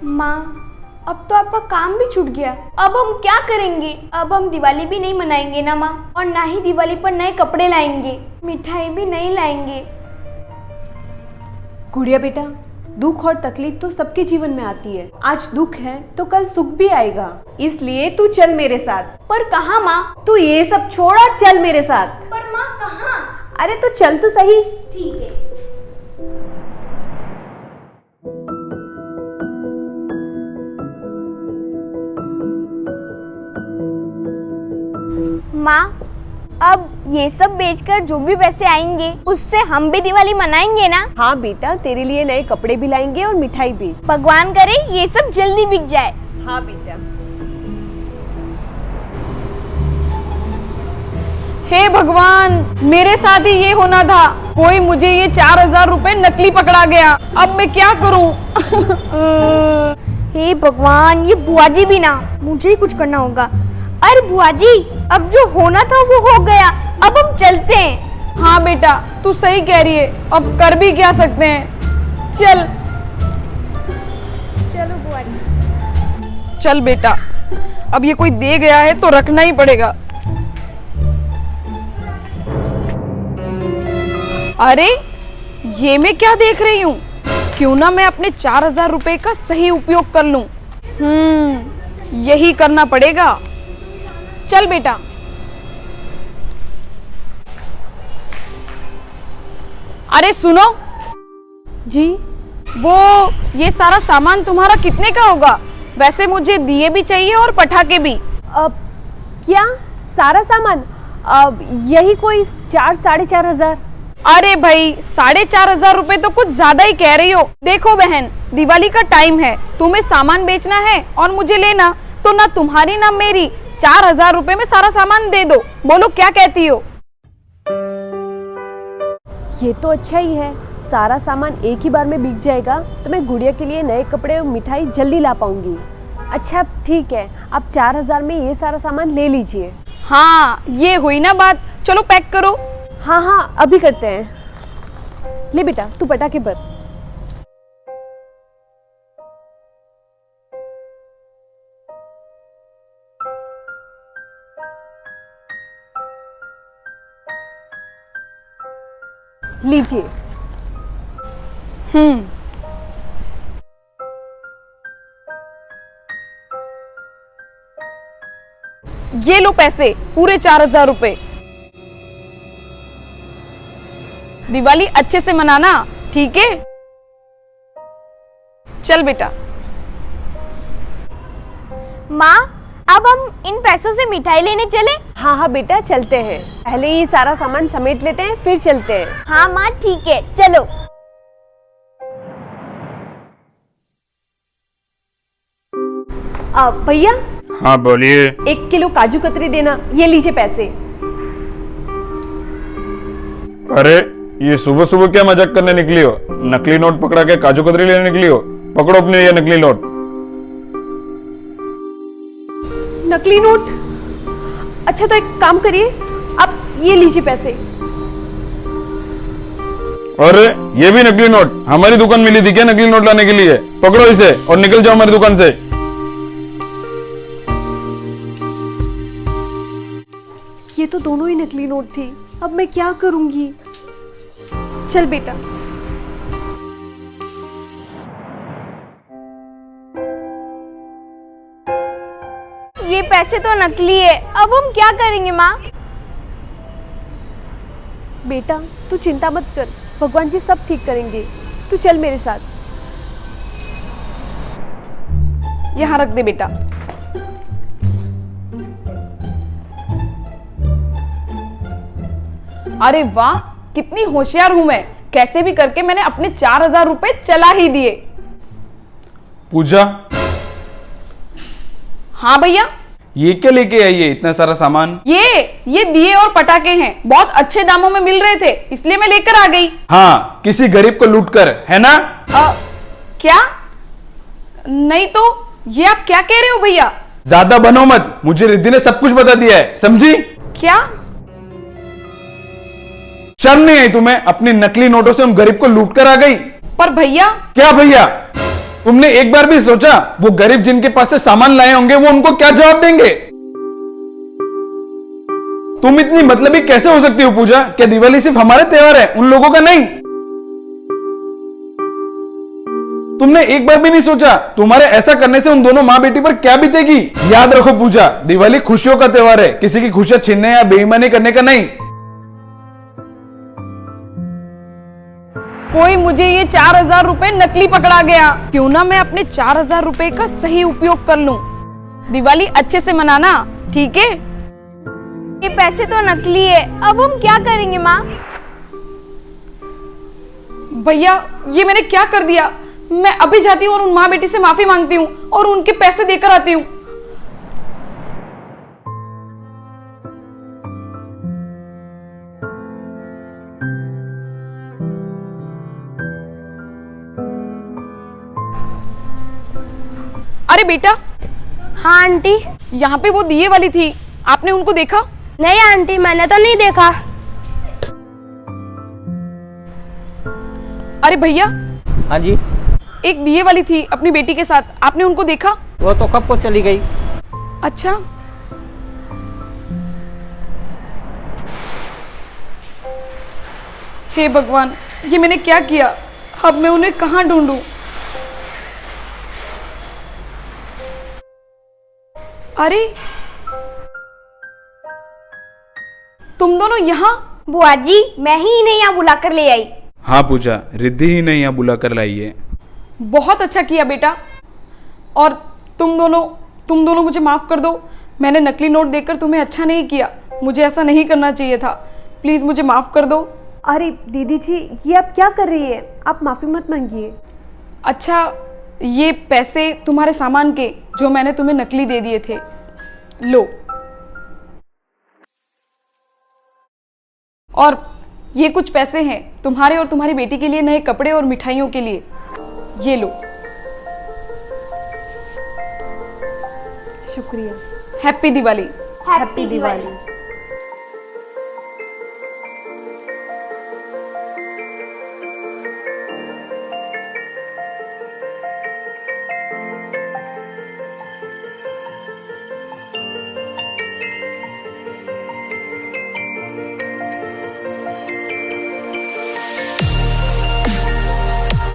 माँ, अब तो आपका काम भी छूट गया। अब हम क्या करेंगे? अब हम दिवाली भी नहीं मनाएंगे ना माँ, और ना ही दिवाली पर नए कपड़े लाएंगे, मिठाई भी नहीं लाएंगे। गुड़िया बेटा, दुख और तकलीफ तो सबके जीवन में आती है। आज दुख है तो कल सुख भी आएगा, इसलिए तू चल मेरे साथ। पर कहाँ माँ? तू ये सब छोड़ा, चल मेरे साथ। पर माँ कहाँ? अरे तो चल तो सही। ठीक है। माँ, अब ये सब बेचकर जो भी पैसे आएंगे उससे हम भी दिवाली मनाएंगे ना? हाँ बेटा, तेरे लिए नए कपड़े भी लाएंगे और मिठाई भी। भगवान करे ये सब जल्दी बिक जाए। हाँ बेटा। हे भगवान, मेरे साथ ही ये होना था। कोई मुझे ये 4000 रुपए नकली पकड़ा गया। अब मैं क्या करूं? हे भगवान, ये बुआ जी भी ना, मुझे ही कुछ करना होगा। अरे बुआ जी, अब जो होना था वो हो गया, अब हम चलते हैं। हाँ बेटा, तू सही कह रही है, अब कर भी क्या सकते हैं। चल चलो बुआ जी। चल बेटा, अब ये कोई दे गया है तो रखना ही पड़ेगा। अरे ये मैं क्या देख रही हूँ? क्यों ना मैं अपने 4000 रुपए का सही उपयोग कर लूं। यही करना पड़ेगा। चल बेटा। अरे सुनो जी, वो ये सारा सामान तुम्हारा कितने का होगा? वैसे मुझे दिए भी चाहिए और पटाखे भी। अब क्या सारा सामान? अब यही कोई 4-4.5 अरे भाई, 4,500 रुपए तो कुछ ज्यादा ही कह रही हो। देखो बहन, दिवाली का टाइम है, तुम्हें सामान बेचना है और मुझे लेना, तो ना तुम्हारी ना मेरी 4000 रुपए में सारा सामान दे दो। बोलो क्या कहती हो? ये तो अच्छा ही है, सारा सामान एक ही बार में बिक जाएगा तो मैं गुड़िया के लिए नए कपड़े और मिठाई जल्दी ला पाऊंगी। अच्छा ठीक है, आप 4000 में ये सारा सामान ले लीजिए। हाँ, ये हुई ना बात। चलो पैक करो। हाँ हाँ, अभी करते हैं। ले बेटा, तू पटाखे भर। लीजिए। ये लो पैसे, पूरे 4000 रुपए। दिवाली अच्छे से मनाना, ठीक है? चल बेटा। माँ, अब हम इन पैसों से मिठाई लेने चले? हाँ हाँ बेटा, चलते हैं। पहले ये सारा सामान समेट लेते हैं, फिर चलते हैं। हाँ माँ ठीक है, चलो। भैया। हाँ बोलिए। 1 किलो काजू कतरी देना, ये लीजिए पैसे। अरे ये सुबह सुबह क्या मजाक करने निकली हो? नकली नोट पकड़ा के काजू कतरी लेने निकली हो? पकड़ो अपने ये नकली नोट। नकली नोट? अच्छा तो एक काम करिए, आप ये लीजिए पैसे। अरे ये भी नकली नोट? हमारी दुकान मिली थी क्या नकली नोट लाने के लिए? पकड़ो इसे और निकल जाओ हमारी दुकान से। ये तो दोनों ही नकली नोट थी, अब मैं क्या करूंगी? चल बेटा। ये पैसे तो नकली है, अब हम क्या करेंगे माँ? बेटा तू चिंता मत कर, भगवान जी सब ठीक करेंगे। तू चल मेरे साथ। यहाँ रख दे बेटा। अरे वाह, कितनी होशियार हूं मैं। कैसे भी करके मैंने अपने 4000 रुपए चला ही दिए। पूजा, हाँ भैया। ये क्या लेके आई है इतना सारा सामान? ये दिए और पटाखे हैं, बहुत अच्छे दामों में मिल रहे थे, इसलिए मैं लेकर आ गई। हाँ, किसी गरीब को लूट कर, है ना? क्या? नहीं तो ये आप क्या कह रहे हो भैया? ज्यादा बनो मत, मुझे रिद्धि ने सब कुछ बता दिया है, समझी? क्या? शर्म नहीं आई तुम्हें? अपनी नकली नोटों से उन गरीब को लूट कर आ गई। पर भैया। क्या भैया? तुमने एक बार भी सोचा वो गरीब जिनके पास से सामान लाए होंगे वो उनको क्या जवाब देंगे? तुम इतनी मतलबी कैसे हो सकती हो पूजा? क्या दिवाली सिर्फ हमारे त्योहार है, उन लोगों का नहीं? तुमने एक बार भी नहीं सोचा तुम्हारे ऐसा करने से उन दोनों माँ बेटी पर क्या बीतेगी? याद रखो पूजा, दिवाली खुशियों का त्योहार है, किसी की खुशियां छीनने या बेईमानी करने का नहीं। कोई मुझे ये 4,000 रुपए नकली पकड़ा गया, क्यों ना मैं अपने 4,000 रुपए का सही उपयोग कर लूं। दिवाली अच्छे से मनाना, ठीक है? ये पैसे तो नकली है, अब हम क्या करेंगे माँ? भैया ये मैंने क्या कर दिया? मैं अभी जाती हूँ और उन माँ बेटी से माफी मांगती हूँ और उनके पैसे देकर आती हूँ। अरे बेटा। हाँ आंटी। यहाँ पे वो दिए वाली थी, आपने उनको देखा? नहीं आंटी, मैंने तो नहीं देखा। अरे भैया, हाँ जी, एक दिए वाली थी अपनी बेटी के साथ, आपने उनको देखा? वो तो कब को चली गई। अच्छा। हे भगवान, ये मैंने क्या किया? अब मैं उन्हें कहाँ ढूंढूं? अरे तुम दोनों यहाँ? बुआ जी, मैं ही इन्हें यहाँ बुला कर ले आई। हाँ पूजा, रिद्धि ही नहीं यहाँ बुला कर लाई है। बहुत अच्छा किया बेटा। और तुम दोनों मुझे माफ कर दो। मैंने नकली नोट देकर तुम्हें अच्छा नहीं किया, मुझे ऐसा नहीं करना चाहिए था। प्लीज मुझे माफ कर दो। अरे दीदी जी, ये आप क्या कर रही है? आप माफ़ी मत मांगिए। अच्छा, ये पैसे तुम्हारे सामान के जो मैंने तुम्हें नकली दे दिए थे, लो। और ये कुछ पैसे हैं तुम्हारे और तुम्हारी बेटी के लिए नए कपड़े और मिठाइयों के लिए, ये लो। शुक्रिया। हैप्पी दिवाली। हैप्पी दिवाली।